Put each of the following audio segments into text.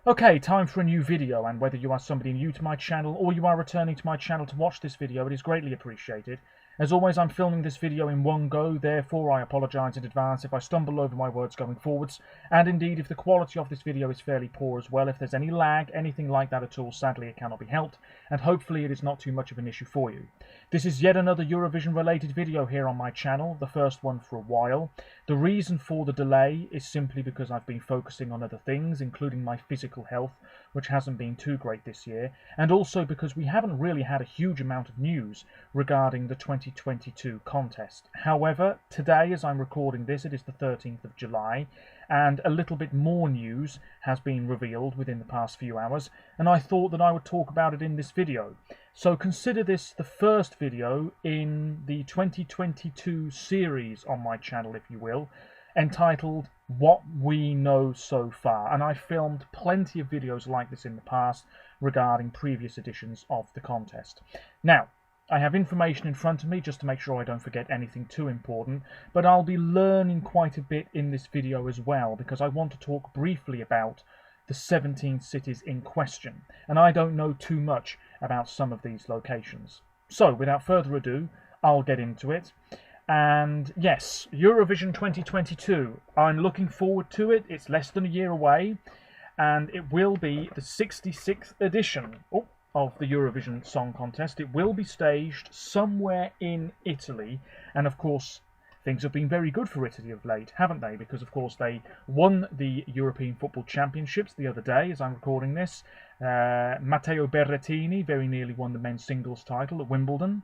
Okay, time for a new video, and whether you are somebody new to my channel or you are returning to my channel to watch this video, it is greatly appreciated. As always, I'm filming this video in one go, therefore I apologise in advance if I stumble over my words going forwards, and indeed if the quality of this video is fairly poor as well. If there's any lag, anything like that at all, sadly it cannot be helped, and hopefully it is not too much of an issue for you. This is yet another Eurovision related video here on my channel, the first one for a while. The reason for the delay is simply because I've been focusing on other things, including my physical health, which hasn't been too great this year, and also because we haven't really had a huge amount of news regarding the 2022 contest. However, today as I'm recording this, it is the 13th of July, and a little bit more news has been revealed within the past few hours, and I thought that I would talk about it in this video. So consider this the first video in the 2022 series on my channel, if you will, entitled What We Know So Far, and I've filmed plenty of videos like this in the past regarding previous editions of the contest. Now, I have information in front of me just to make sure I don't forget anything too important, but I'll be learning quite a bit in this video as well, because I want to talk briefly about the 17 cities in question, and I don't know too much about some of these locations. So, without further ado, I'll get into it. And yes, Eurovision 2022, I'm looking forward to it. It's less than a year away, and it will be the 66th edition of the Eurovision Song Contest. It will be staged somewhere in Italy, and of course things have been very good for Italy of late, haven't they? Because of course they won the European Football Championships the other day as I'm recording this. Matteo Berrettini very nearly won the men's singles title at Wimbledon,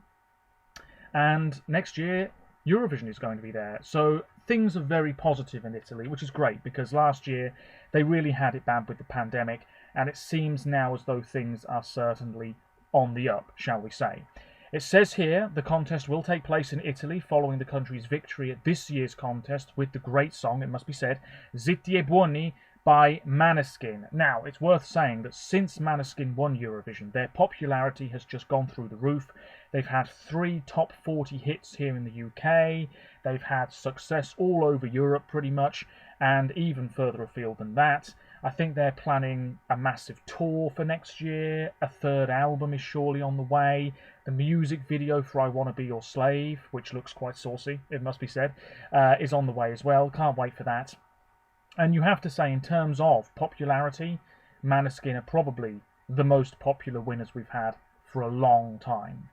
and next year Eurovision is going to be there. So things are very positive in Italy, which is great, because last year they really had it bad with the pandemic, and it seems now as though things are certainly on the up, shall we say. It says here the contest will take place in Italy following the country's victory at this year's contest with the great song, it must be said, Zitti e Buoni by Måneskin. Now, it's worth saying that since Måneskin won Eurovision, their popularity has just gone through the roof. They've had 3 top 40 hits here in the UK, they've had success all over Europe pretty much, and even further afield than that. I think they're planning a massive tour for next year, a 3rd album is surely on the way, the music video for I Wanna Be Your Slave, which looks quite saucy, it must be said, is on the way as well, can't wait for that. And you have to say, in terms of popularity, Måneskin are probably the most popular winners we've had for a long time.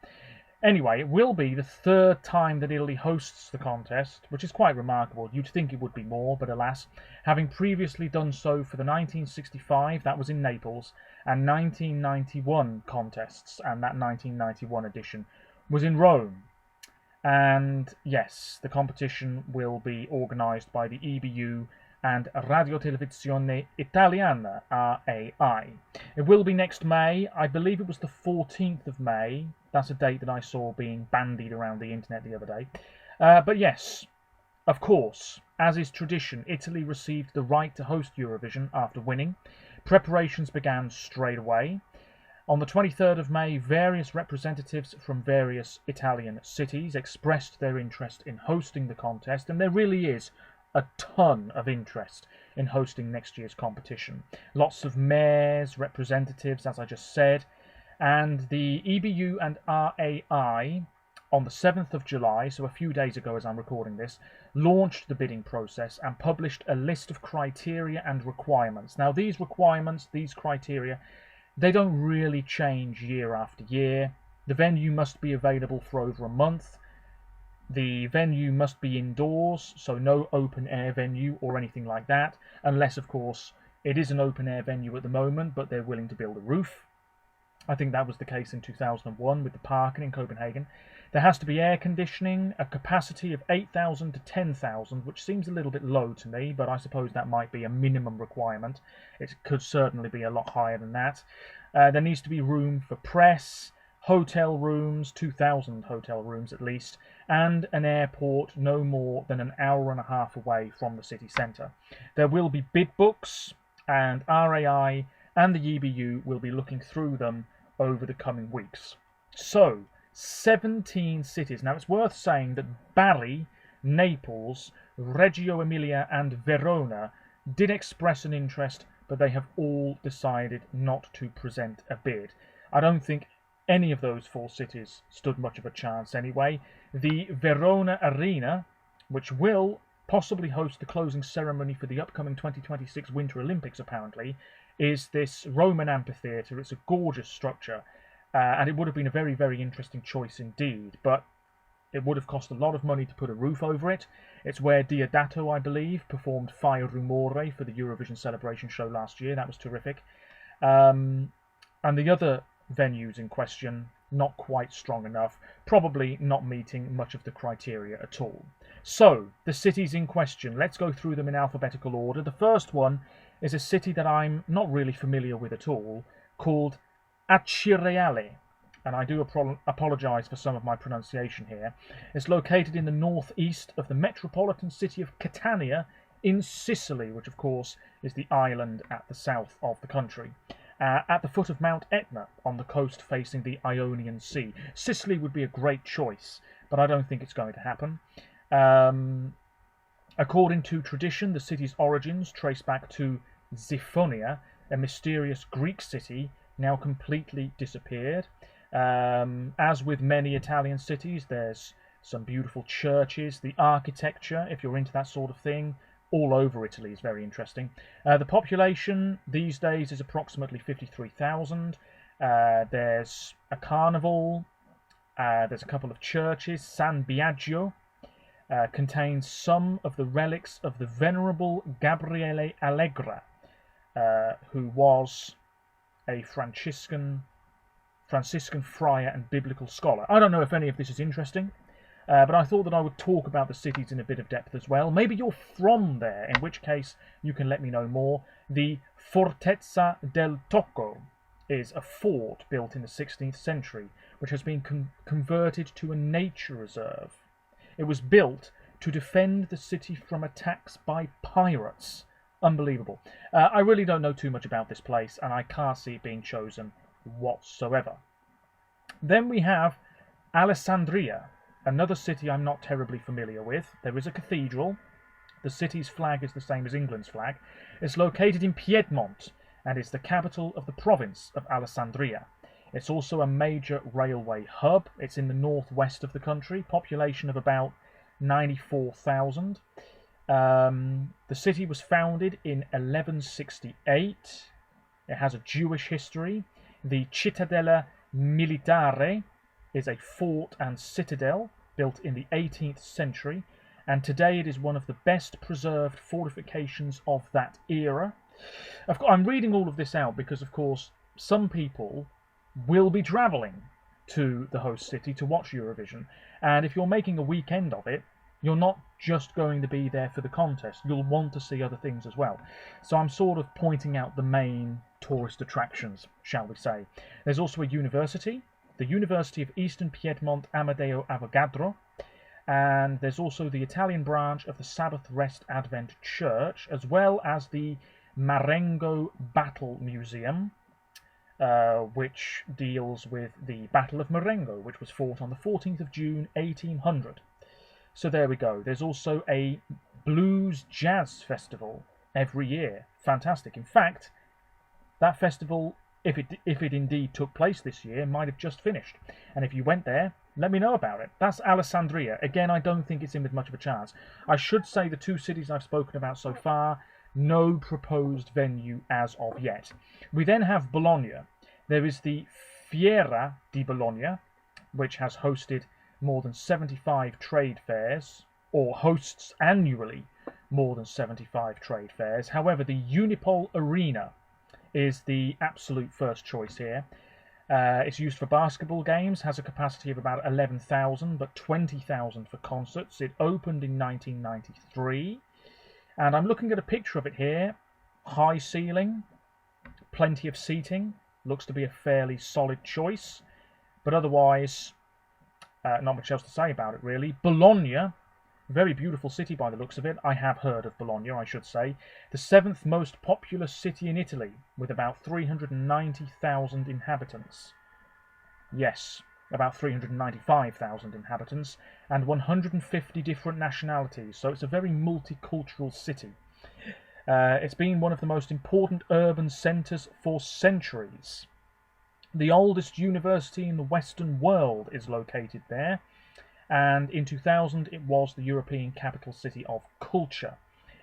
Anyway, it will be the 3rd time that Italy hosts the contest, which is quite remarkable. You'd think it would be more, but alas, having previously done so for the 1965, that was in Naples, and 1991 contests, and that 1991 edition was in Rome. And yes, the competition will be organised by the EBU and Radio Televisione Italiana, RAI. It will be next May. I believe it was the 14th of May. That's a date that I saw being bandied around the internet the other day. But yes, of course, as is tradition, Italy received the right to host Eurovision after winning. Preparations began straight away. On the 23rd of May, various representatives from various Italian cities expressed their interest in hosting the contest, and there really is a ton of interest in hosting next year's competition. Lots of mayors, representatives, as I just said, and the EBU and RAI on the 7th of July, so a few days ago as I'm recording this, launched the bidding process and published a list of criteria and requirements. Now these requirements, these criteria, they don't really change year after year. The venue must be available for over a month. The venue must be indoors, so no open-air venue or anything like that, unless, of course, it is an open-air venue at the moment, but they're willing to build a roof. I think that was the case in 2001 with the Parken in Copenhagen. There has to be air conditioning, a capacity of 8,000 to 10,000, which seems a little bit low to me, but I suppose that might be a minimum requirement. It could certainly be a lot higher than that. There needs to be room for press, hotel rooms, 2,000 hotel rooms at least, and an airport no more than an hour and a half away from the city centre. There will be bid books, and RAI and the EBU will be looking through them over the coming weeks. So, 17 cities. Now, it's worth saying that Bari, Naples, Reggio Emilia and Verona did express an interest but they have all decided not to present a bid. I don't think any of those 4 cities stood much of a chance anyway. The Verona Arena, which will possibly host the closing ceremony for the upcoming 2026 Winter Olympics apparently, is this Roman amphitheatre. It's a gorgeous structure, and it would have been a very, very interesting choice indeed, but it would have cost a lot of money to put a roof over it. It's where Diodato, I believe, performed Fai Rumore for the Eurovision celebration show last year. That was terrific. And the other venues in question, not quite strong enough, probably not meeting much of the criteria at all. So, the cities in question, let's go through them in alphabetical order. The first one is a city that I'm not really familiar with at all, called Acireale, and I do apologise for some of my pronunciation here. It's located in the northeast of the metropolitan city of Catania in Sicily, which of course is the island at the south of the country. At the foot of Mount Etna, on the coast facing the Ionian Sea. Sicily would be a great choice, but I don't think it's going to happen. According to tradition, the city's origins trace back to Xiphonia, a mysterious Greek city now completely disappeared. As with many Italian cities, there's some beautiful churches. The architecture, if you're into that sort of thing, all over Italy is very interesting. The population these days is approximately 53,000. There's a carnival. There's a couple of churches. San Biagio contains some of the relics of the Venerable Gabriele Allegra, who was a Franciscan friar and biblical scholar. I don't know if any of this is interesting, but I thought that I would talk about the cities in a bit of depth as well. Maybe you're from there, in which case you can let me know more. The Fortezza del Tocco is a fort built in the 16th century, which has been converted to a nature reserve. It was built to defend the city from attacks by pirates. Unbelievable. I really don't know too much about this place, and I can't see it being chosen whatsoever. Then we have Alessandria, another city I'm not terribly familiar with. There is a cathedral. The city's flag is the same as England's flag. It's located in Piedmont and is the capital of the province of Alessandria. It's also a major railway hub. It's in the northwest of the country, population of about 94,000. The city was founded in 1168. It has a Jewish history. The Cittadella Militare is a fort and citadel built in the 18th century, and today it is one of the best preserved fortifications of that era. I'm reading all of this out because, of course, some people will be travelling to the host city to watch Eurovision, and if you're making a weekend of it, you're not just going to be there for the contest. You'll want to see other things as well. So I'm sort of pointing out the main tourist attractions, shall we say. There's also a university, the University of Eastern Piedmont Amadeo Avogadro, and there's also the Italian branch of the Sabbath Rest Advent Church, as well as the Marengo Battle Museum, which deals with the Battle of Marengo, which was fought on the 14th of June 1800. So there we go. There's also a blues jazz festival every year. Fantastic. In fact, that festival, if it indeed took place this year, might have just finished. And if you went there, let me know about it. That's Alessandria. Again, I don't think it's in with much of a chance. I should say the 2 cities I've spoken about so far, no proposed venue as of yet. We then have Bologna. There is the Fiera di Bologna, which has hosted more than 75 trade fairs, or hosts annually more than 75 trade fairs. However, the Unipol Arena is the absolute first choice here. It's used for basketball games, has a capacity of about 11,000, but 20,000 for concerts. It opened in 1993, and I'm looking at a picture of it here. High ceiling, plenty of seating, looks to be a fairly solid choice, but otherwise not much else to say about it, really. Bologna, very beautiful city by the looks of it. I have heard of Bologna, I should say. The 7th most populous city in Italy, with about 390,000 inhabitants. Yes, about 395,000 inhabitants, and 150 different nationalities, so it's a very multicultural city. It's been one of the most important urban centres for centuries. The oldest university in the Western world is located there, and in 2000 it was the European Capital City of Culture.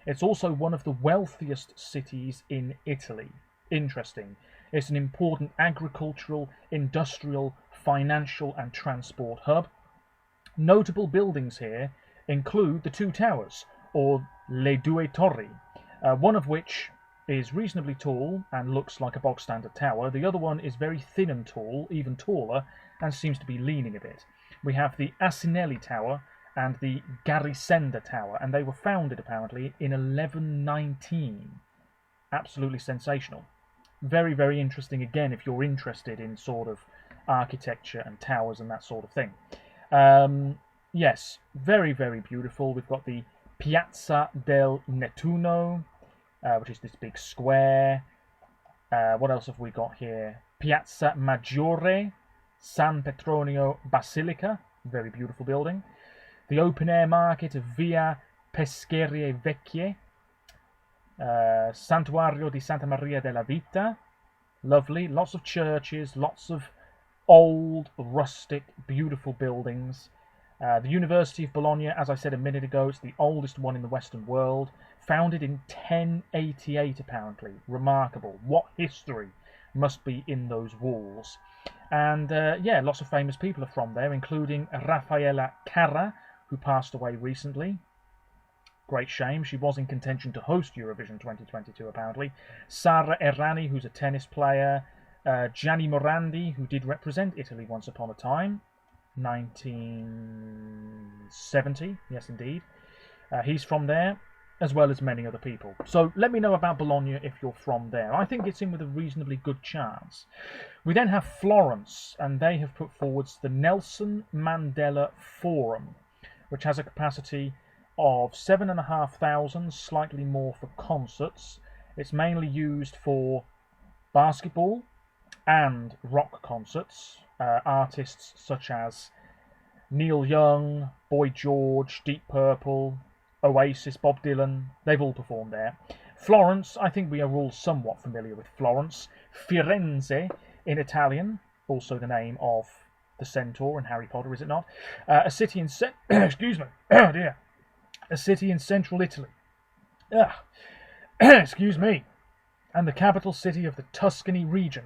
It's also one of the wealthiest cities in Italy. Interesting. It's an important agricultural, industrial, financial and transport hub. Notable buildings here include the two towers, or le due torri, one of which is reasonably tall and looks like a bog standard tower. The other one is very thin and tall, even taller, and seems to be leaning a bit. We have the Asinelli Tower and the Garisenda Tower, and they were founded apparently in 1119. Absolutely sensational. Very, very interesting again if you're interested in sort of architecture and towers and that sort of thing. Yes, very, very beautiful. We've got the Piazza del Nettuno, which is this big square. What else have we got here? Piazza Maggiore, San Petronio Basilica, very beautiful building. The open-air market of Via Pescherie Vecchie, Santuario di Santa Maria della Vita, lovely. Lots of churches, lots of old, rustic, beautiful buildings. The University of Bologna, as I said a minute ago, it's the oldest one in the Western world. Founded in 1088, apparently. Remarkable. What history must be in those walls. And yeah, lots of famous people are from there, including Raffaella Carrà, who passed away recently. Great shame. She was in contention to host Eurovision 2022, apparently. Sara Errani, who's a tennis player. Gianni Morandi, who did represent Italy once upon a time. 1970, yes indeed. He's from there, as well as many other people. So let me know about Bologna if you're from there. I think it's in with a reasonably good chance. We then have Florence, and they have put forwards the Nelson Mandela Forum, which has a capacity of 7,500, slightly more for concerts. It's mainly used for basketball and rock concerts. Artists such as Neil Young, Boy George, Deep Purple, Oasis, Bob Dylan, they've all performed there. Florence, I think we are all somewhat familiar with Florence. Firenze in Italian, also the name of the centaur in Harry Potter, is it not? A city in excuse me, oh dear, a city in central Italy. Excuse me, and the capital city of the Tuscany region.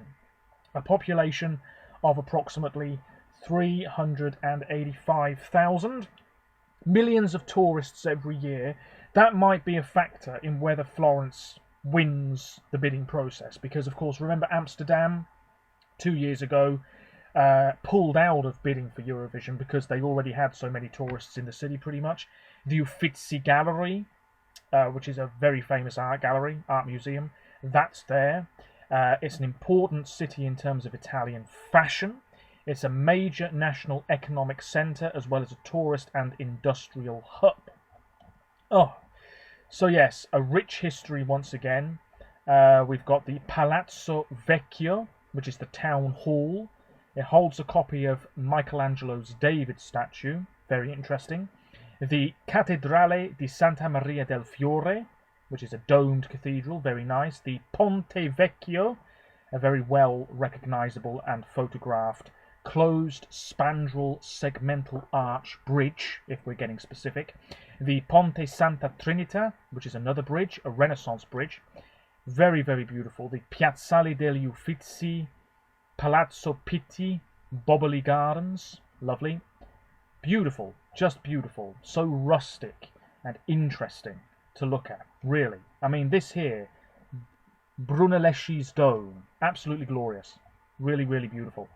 A population of approximately 385,000. Millions of tourists every year. That might be a factor in whether Florence wins the bidding process, because of course remember Amsterdam 2 years ago pulled out of bidding for Eurovision because they already had so many tourists in the city pretty much. The Uffizi Gallery, which is a very famous art gallery, art museum, that's there. It's an important city in terms of Italian fashion. It's a major national economic centre as well as a tourist and industrial hub. Oh, so yes, a rich history once again. We've got the Palazzo Vecchio, which is the town hall. It holds a copy of Michelangelo's David statue, very interesting. The Cattedrale di Santa Maria del Fiore, which is a domed cathedral, very nice. The Ponte Vecchio, a very well recognisable and photographed closed spandrel segmental arch bridge, if we're getting specific. The Ponte Santa Trinita, which is another bridge, a Renaissance bridge. Very, very beautiful. The Piazzale degli Uffizi, Palazzo Pitti, Boboli Gardens, lovely. Beautiful, just beautiful. So rustic and interesting to look at, really. I mean, this here, Brunelleschi's Dome, absolutely glorious. Really, really beautiful.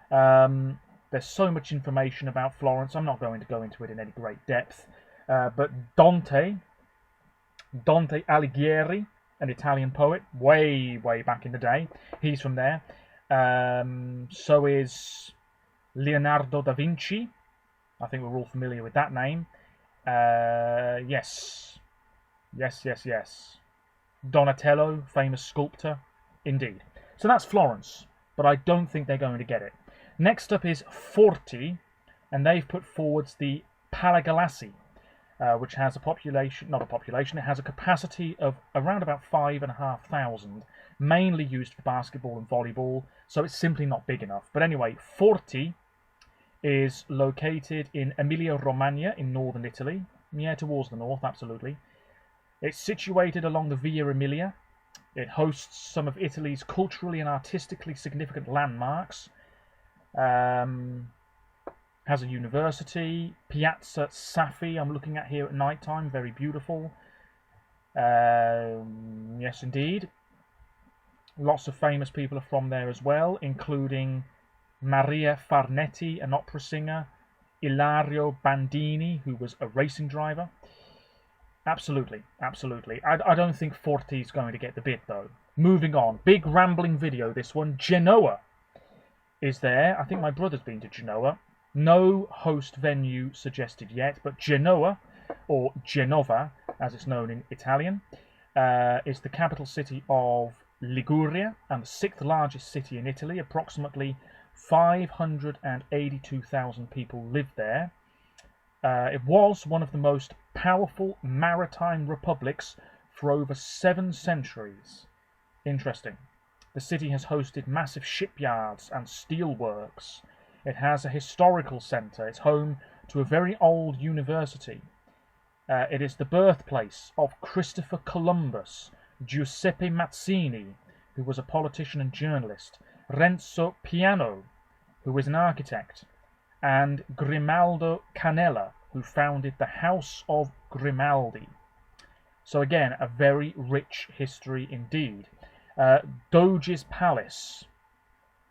There's so much information about Florence. I'm not going to go into it in any great depth. But Dante Alighieri, an Italian poet, way, way back in the day, he's from there. So is Leonardo da Vinci. I think we're all familiar with that name. Yes. Donatello, famous sculptor. Indeed. So that's Florence, but I don't think they're going to get it. Next up is Forti, and they've put forwards the Palagalassi. which has a population, not a population, it has a capacity of around about 5,500, mainly used for basketball and volleyball, so it's simply not big enough. But anyway, Forti is located in Emilia-Romagna in northern Italy. Yeah, towards the north, absolutely. It's situated along the Via Emilia. It hosts some of Italy's culturally and artistically significant landmarks. Has a university, Piazza Saffi, I'm looking at here at night time, very beautiful. Yes, indeed. Lots of famous people are from there as well, including Maria Farnetti, an opera singer, Ilario Bandini, who was a racing driver. Absolutely, absolutely. I don't think Forti is going to get the bid, though. Moving on. Big rambling video, this one. Genoa is there. I think my brother's been to Genoa. No host venue suggested yet, but Genoa, or Genova, as it's known in Italian, is the capital city of Liguria and the 6th largest city in Italy. Approximately 582,000 people live there. It was one of the most powerful maritime republics for over 7 centuries. Interesting. The city has hosted massive shipyards and steelworks. It has a historical centre. It's home to a very old university. It is the birthplace of Christopher Columbus, Giuseppe Mazzini, who was a politician and journalist, Renzo Piano, who is an architect, and Grimaldo Canella, who founded the House of Grimaldi. So again, a very rich history indeed. Doge's Palace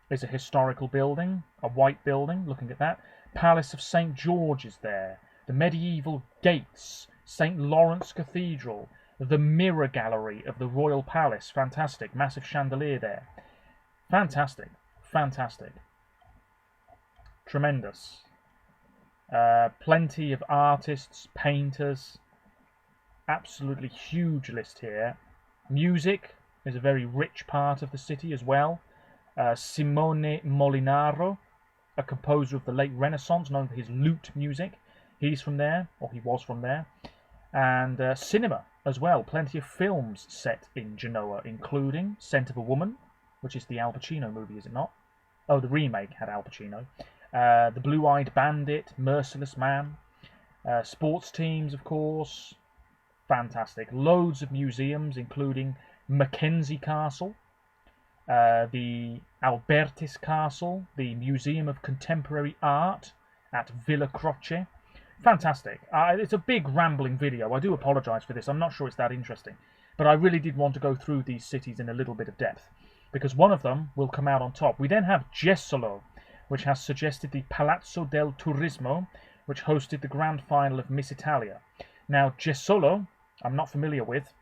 is a historical building, a white building, looking at that. Palace of St. George is there. The medieval gates, St. Lawrence Cathedral, the mirror gallery of the Royal Palace, fantastic, massive chandelier there. Fantastic, fantastic. Tremendous. Plenty of artists, painters, absolutely huge list here. Music is a very rich part of the city as well. Simone Molinaro, a composer of the late Renaissance, known for his lute music. He's from there, or he was from there. And cinema as well. Plenty of films set in Genoa, including Scent of a Woman, which is the Al Pacino movie, is it not? Oh, the remake had Al Pacino. The Blue-Eyed Bandit, Merciless Man. Sports teams, of course. Fantastic. Loads of museums, including Mackenzie Castle, the Albertis Castle, the Museum of Contemporary Art at Villa Croce. Fantastic. It's a big rambling video. I do apologise for this. I'm not sure it's that interesting. But I really did want to go through these cities in a little bit of depth, because one of them will come out on top. We then have Jesolo, which has suggested the Palazzo del Turismo, which hosted the grand final of Miss Italia. Now, Jesolo, I'm not familiar with.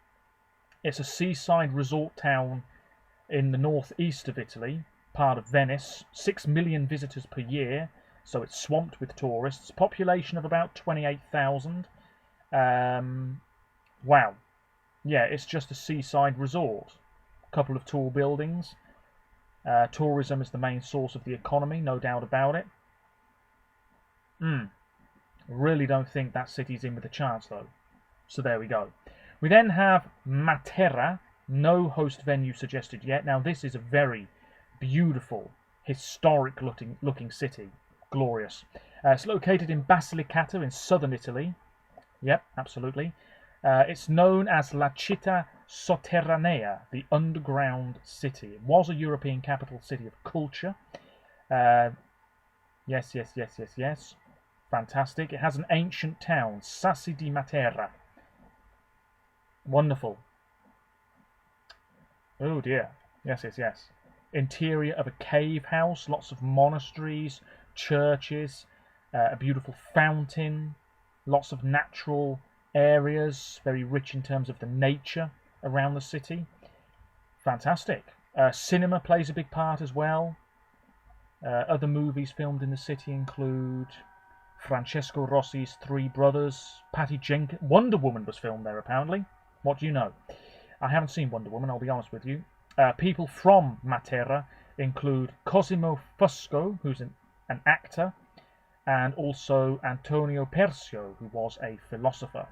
It's a seaside resort town in the northeast of Italy, part of Venice. 6 million visitors per year, so it's swamped with tourists. Population of about 28,000. Wow. Yeah, it's just a seaside resort. A couple of tall buildings. Tourism is the main source of the economy, no doubt about it. Really don't think that city's in with a chance, though. So there we go. We then have Matera, no host venue suggested yet. Now this is a very beautiful, historic looking city. Glorious. It's located in Basilicata in southern Italy. Yep, absolutely. It's known as La Città Sotterranea, the underground city. It was a European capital city of culture. Yes. Fantastic. It has an ancient town, Sassi di Matera. Wonderful. Oh dear. Yes. Interior of a cave house, lots of monasteries, churches, a beautiful fountain, lots of natural areas, very rich in terms of the nature around the city. Fantastic. Cinema plays a big part as well. Other movies filmed in the city include Francesco Rossi's Three Brothers, Patty Jenkins. Wonder Woman was filmed there, apparently. What do you know? I haven't seen Wonder Woman, I'll be honest with you. People from Matera include Cosimo Fusco, who's an actor, and also Antonio Persio, who was a philosopher.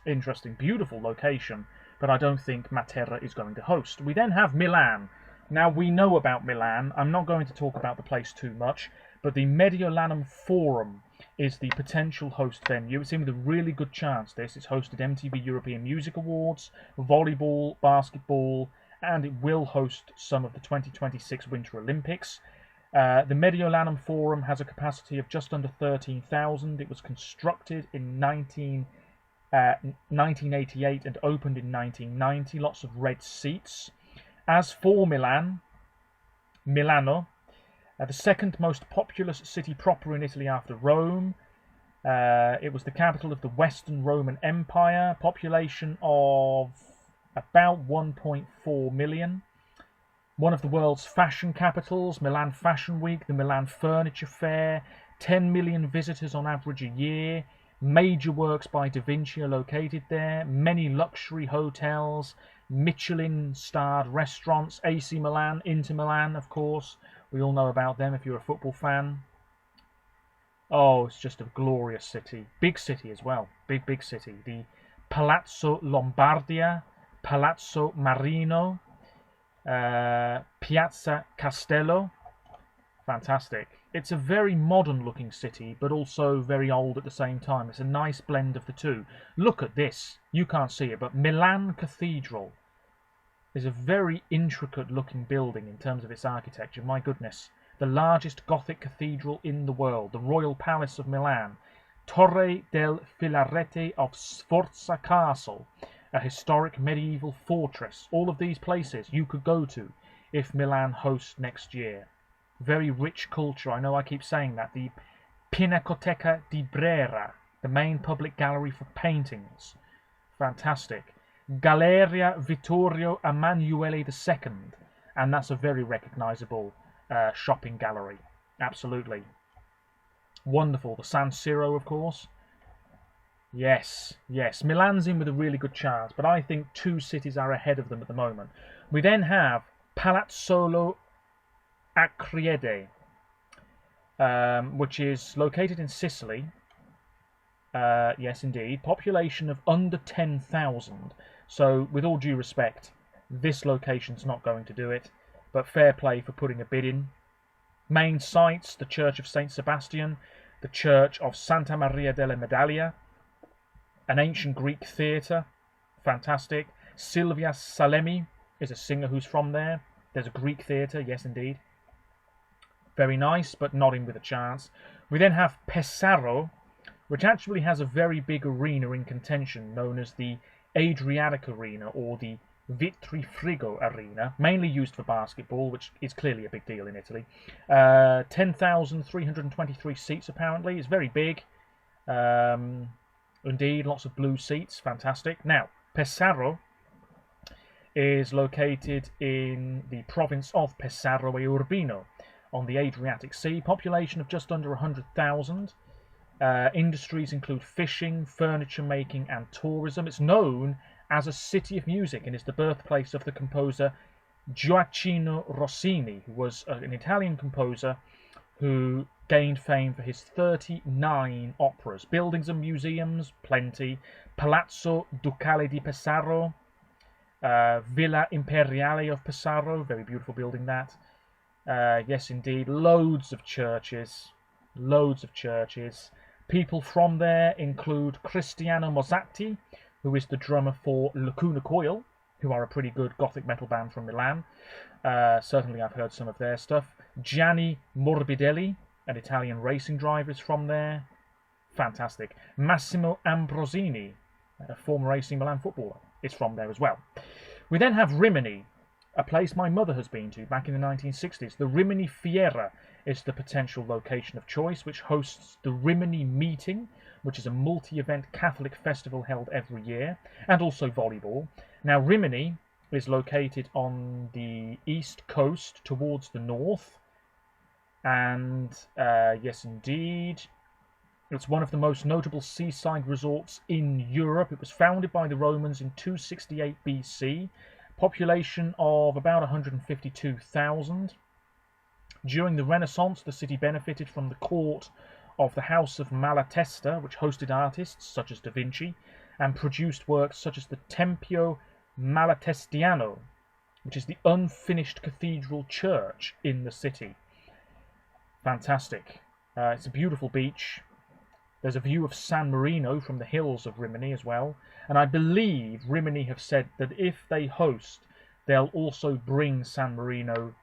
Interesting, beautiful location, but I don't think Matera is going to host. We then have Milan. Now, we know about Milan. I'm not going to talk about the place too much, but the Mediolanum Forum is the potential host venue. It's in with a really good chance, this. It's hosted MTV European Music Awards, volleyball, basketball, and it will host some of the 2026 Winter Olympics. The Mediolanum Forum has a capacity of just under 13,000. It was constructed in 1988 and opened in 1990. Lots of red seats. As for Milano, the second most populous city proper in Italy after Rome. It was the capital of the Western Roman Empire. Population of about 1.4 million. One of the world's fashion capitals, Milan Fashion Week, the Milan Furniture Fair, 10 million visitors on average a year. Major works by Da Vinci are located there. Many luxury hotels, Michelin-starred restaurants, AC Milan, Inter Milan, of course. We all know about them if you're a football fan. Oh, it's just a glorious city. Big city as well. Big city. The Palazzo Lombardia, Palazzo Marino, Piazza Castello. Fantastic. It's a very modern looking city, but also very old at the same time. It's a nice blend of the two. Look at this. You can't see it, but Milan Cathedral is a very intricate looking building in terms of its architecture. My goodness. The largest Gothic cathedral in the world, the Royal Palace of Milan. Torre del Filarete of Sforza Castle, a historic medieval fortress. All of these places you could go to if Milan hosts next year. Very rich culture. I know I keep saying that. The Pinacoteca di Brera, the main public gallery for paintings. Fantastic. Galleria Vittorio Emanuele II, and that's a very recognisable shopping gallery. Absolutely. Wonderful. The San Siro, of course. Yes. Milan's in with a really good chance, but I think two cities are ahead of them at the moment. We then have Palazzolo Acreide, which is located in Sicily. Yes, indeed. Population of under 10,000. So, with all due respect, this location's not going to do it, but fair play for putting a bid in. Main sites, the Church of St. Sebastian, the Church of Santa Maria della Medaglia, an ancient Greek theatre, fantastic. Silvia Salemi is a singer who's from there. There's a Greek theatre, yes indeed. Very nice, but not in with a chance. We then have Pesaro, which actually has a very big arena in contention, known as the Adriatic Arena or the Vitri Frigo Arena, mainly used for basketball, which is clearly a big deal in Italy. 10,323 seats apparently. It's very big. Indeed, lots of blue seats. Fantastic. Now, Pesaro is located in the province of Pesaro e Urbino on the Adriatic Sea. Population of just under 100,000. Industries include fishing, furniture making, and tourism. It's known as a city of music and is the birthplace of the composer Gioacchino Rossini, who was an Italian composer who gained fame for his 39 operas. Buildings and museums, plenty. Palazzo Ducale di Pesaro, Villa Imperiale of Pesaro, very beautiful building that. Yes, indeed, loads of churches. People from there include Cristiano Mozzatti, who is the drummer for Lacuna Coil, who are a pretty good gothic metal band from Milan. Certainly I've heard some of their stuff. Gianni Morbidelli, an Italian racing driver, is from there. Fantastic. Massimo Ambrosini, a former AC Milan footballer, is from there as well. We then have Rimini, a place my mother has been to back in the 1960s. The Rimini Fiera is the potential location of choice, which hosts the Rimini Meeting, which is a multi-event Catholic festival held every year, and also volleyball. Now, Rimini is located on the east coast towards the north, and yes, indeed, it's one of the most notable seaside resorts in Europe. It was founded by the Romans in 268 BC, population of about 152,000. During the Renaissance, the city benefited from the court of the House of Malatesta, which hosted artists such as Da Vinci, and produced works such as the Tempio Malatestiano, which is the unfinished cathedral church in the city. Fantastic. It's a beautiful beach. There's a view of San Marino from the hills of Rimini as well. And I believe Rimini have said that if they host, they'll also bring San Marino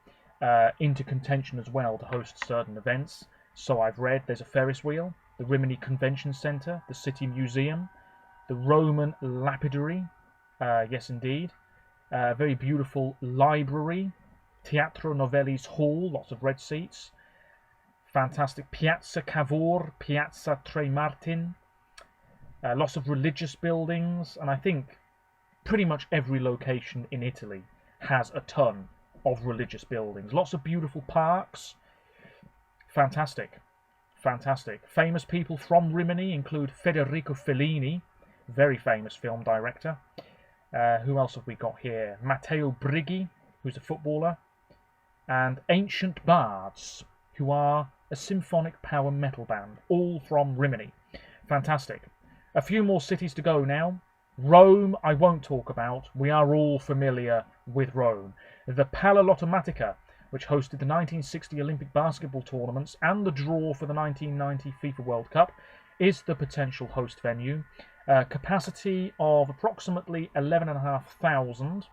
into contention as well to host certain events. So I've read. There's a Ferris wheel, the Rimini Convention Centre, the City Museum, the Roman Lapidary, yes indeed, very beautiful library, Teatro Novelli's Hall, lots of red seats, fantastic Piazza Cavour, Piazza Tre Martin, lots of religious buildings, and I think pretty much every location in Italy has a ton of religious buildings. Lots of beautiful parks. Fantastic. Fantastic. Famous people from Rimini include Federico Fellini, very famous film director. Who else have we got here? Matteo Brighi, who's a footballer. And Ancient Bards, who are a symphonic power metal band, all from Rimini. Fantastic. A few more cities to go now. Rome, I won't talk about. We are all familiar with Rome. The Palalotomatica, which hosted the 1960 Olympic basketball tournaments and the draw for the 1990 FIFA World Cup, is the potential host venue. Capacity of approximately 11,500.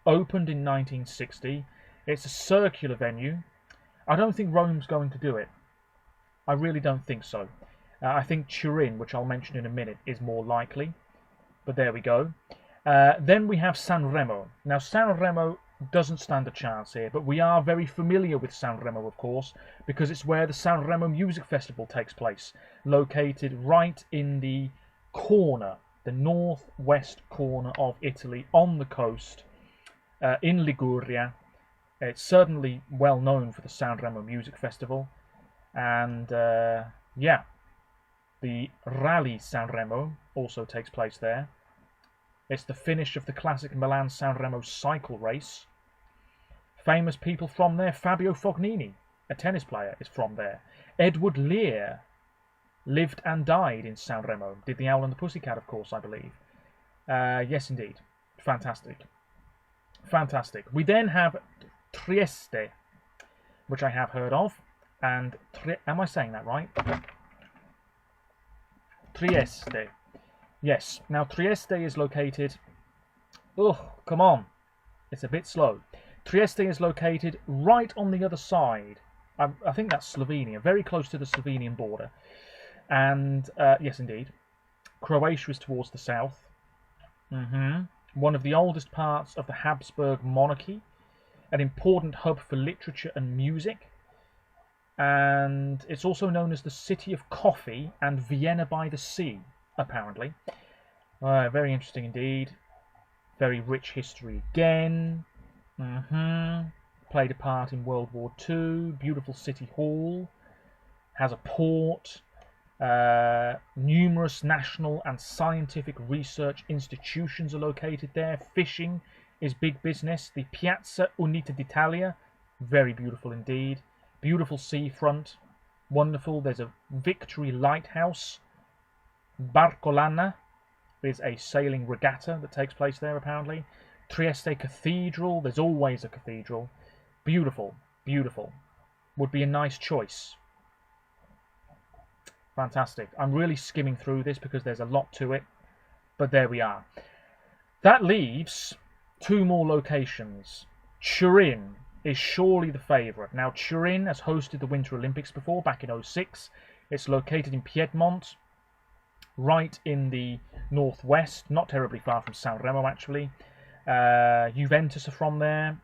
Opened in 1960. It's a circular venue. I don't think Rome's going to do it. I really don't think so. I think Turin, which I'll mention in a minute, is more likely. But there we go. Then we have Sanremo. Now Sanremo doesn't stand a chance here, but we are very familiar with Sanremo, of course, because it's where the Sanremo Music Festival takes place, located right in the corner, the northwest corner of Italy, on the coast, in Liguria. It's certainly well known for the Sanremo Music Festival, and yeah, the Rally Sanremo also takes place there. It's the finish of the classic Milan-Sanremo cycle race. Famous people from there. Fabio Fognini, a tennis player, is from there. Edward Lear lived and died in Sanremo. Did the Owl and the Pussycat, of course, I believe. Yes, indeed. Fantastic. Fantastic. We then have Trieste, which I have heard of. And am I saying that right? Trieste. Yes. Now, Trieste is located... Oh, come on. It's a bit slow. Trieste is located right on the other side. I think that's Slovenia, very close to the Slovenian border. And, yes, indeed, Croatia is towards the south. One of the oldest parts of the Habsburg monarchy. An important hub for literature and music. And it's also known as the City of Coffee and Vienna by the Sea, apparently. Very interesting indeed. Very rich history again. Played a part in World War II. Beautiful city hall. Has a port. Numerous national and scientific research institutions are located there. Fishing is big business. The Piazza Unita d'Italia, very beautiful indeed. Beautiful seafront. Wonderful. There's a Victory Lighthouse. Barcolana is a sailing regatta that takes place there apparently. Trieste Cathedral, there's always a cathedral. Beautiful, beautiful. Would be a nice choice. Fantastic. I'm really skimming through this because there's a lot to it. But there we are. That leaves two more locations. Turin is surely the favourite. Now, Turin has hosted the Winter Olympics before, back in '06. It's located in Piedmont, right in the northwest, not terribly far from Sanremo, actually. Juventus are from there.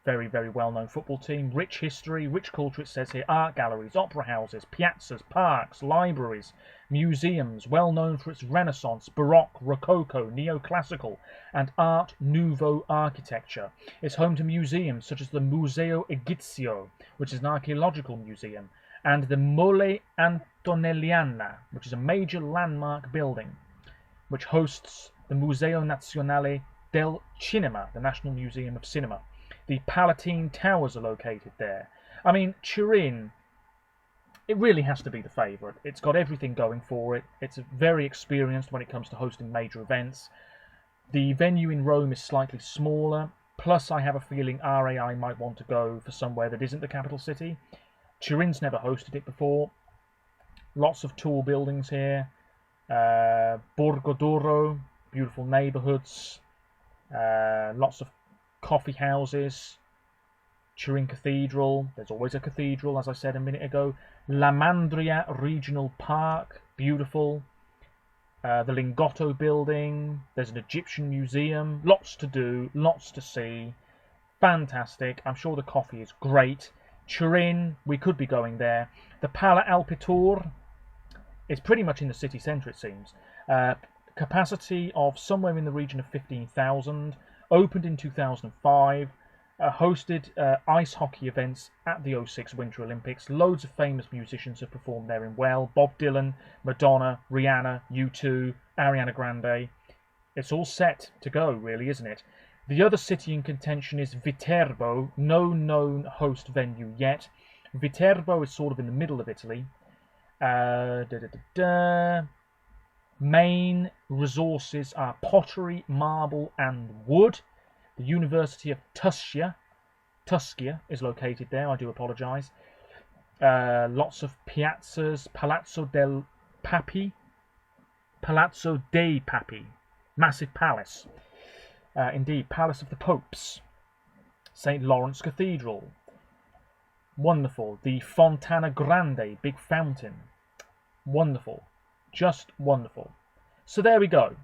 Very, very well-known football team. Rich history, rich culture, it says here. Art galleries, opera houses, piazzas, parks, libraries, museums. Well-known for its Renaissance, Baroque, Rococo, Neoclassical, and Art Nouveau architecture. It's home to museums such as the Museo Egizio, which is an archaeological museum, and the Mole Antonelliana, which is a major landmark building, which hosts the Museo Nazionale del Cinema, the National Museum of Cinema. The Palatine Towers are located there. I mean, Turin it really has to be the favourite. It's got everything going for it. It's very experienced when it comes to hosting major events. The venue in Rome is slightly smaller, plus I have a feeling RAI might want to go for somewhere that isn't the capital city. Turin's never hosted it before. Lots of tall buildings here. Borgo d'Oro, beautiful neighbourhoods. Lots of coffee houses. Turin Cathedral, there's always a cathedral, as I said a minute ago. La Mandria Regional Park, beautiful. The Lingotto building, there's an Egyptian museum, lots to do, lots to see. Fantastic, I'm sure the coffee is great. Turin, we could be going there. The Pala Alpitor is pretty much in the city centre, it seems. Capacity of somewhere in the region of 15,000, opened in 2005. Hosted ice hockey events at the '06 Winter Olympics. Loads of famous musicians have performed there in well. Bob Dylan, Madonna, Rihanna, U2, Ariana Grande. It's all set to go, really, isn't it? The other city in contention is Viterbo. No known host venue yet. Viterbo is sort of in the middle of Italy. Main resources are pottery, marble and wood. The University of Tuscia is located there, I do apologise. Lots of piazzas, Palazzo dei Papi, massive palace. Indeed, Palace of the Popes. St. Lawrence Cathedral. Wonderful. The Fontana Grande, big fountain. Wonderful. Just wonderful. So there we go.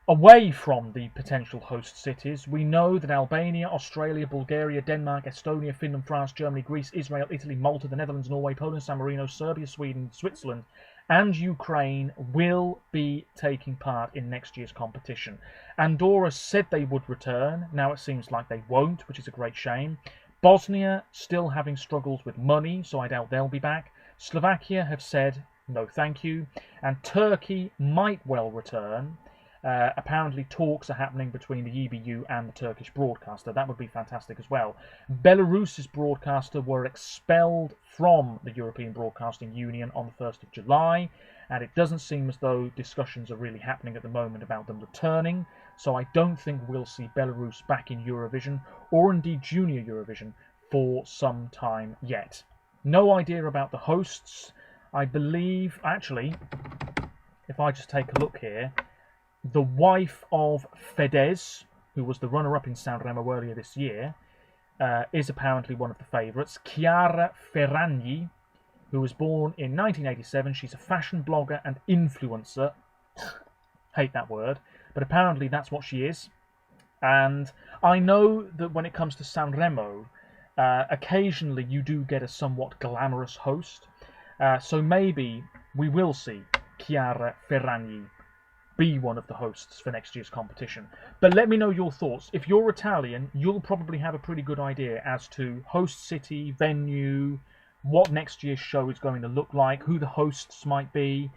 Away from the potential host cities, we know that Albania, Australia, Bulgaria, Denmark, Estonia, Finland, France, Germany, Greece, Israel, Italy, Malta, the Netherlands, Norway, Poland, San Marino, Serbia, Sweden, Switzerland and Ukraine will be taking part in next year's competition. Andorra said they would return. Now it seems like they won't, which is a great shame. Bosnia still having struggles with money, so I doubt they'll be back. Slovakia have said no thank you. And Turkey might well return. Apparently talks are happening between the EBU and the Turkish broadcaster. That would be fantastic as well. Belarus's broadcaster were expelled from the European Broadcasting Union on the 1st of July, and it doesn't seem as though discussions are really happening at the moment about them returning, so I don't think we'll see Belarus back in Eurovision, or indeed Junior Eurovision, for some time yet. No idea about the hosts. I believe, actually, if I just take a look here, the wife of Fedez, who was the runner-up in Sanremo earlier this year, is apparently one of the favourites. Chiara Ferragni, who was born in 1987. She's a fashion blogger and influencer. Hate that word, but apparently that's what she is. And I know that when it comes to Sanremo, occasionally you do get a somewhat glamorous host. So maybe we will see Chiara Ferragni be one of the hosts for next year's competition. But let me know your thoughts. If you're Italian, you'll probably have a pretty good idea as to host city, venue, what next year's show is going to look like, who the hosts might be.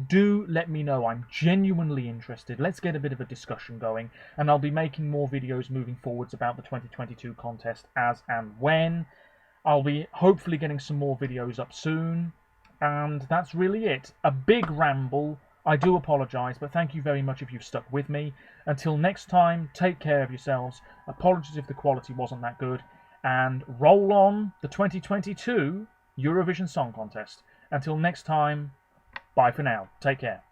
Do let me know. I'm genuinely interested. Let's get a bit of a discussion going, and I'll be making more videos moving forwards about the 2022 contest as and when. I'll be hopefully getting some more videos up soon, and that's really it. A big ramble. I do apologise, but thank you very much if you've stuck with me. Until next time, take care of yourselves. Apologies if the quality wasn't that good. And roll on the 2022 Eurovision Song Contest. Until next time, bye for now. Take care.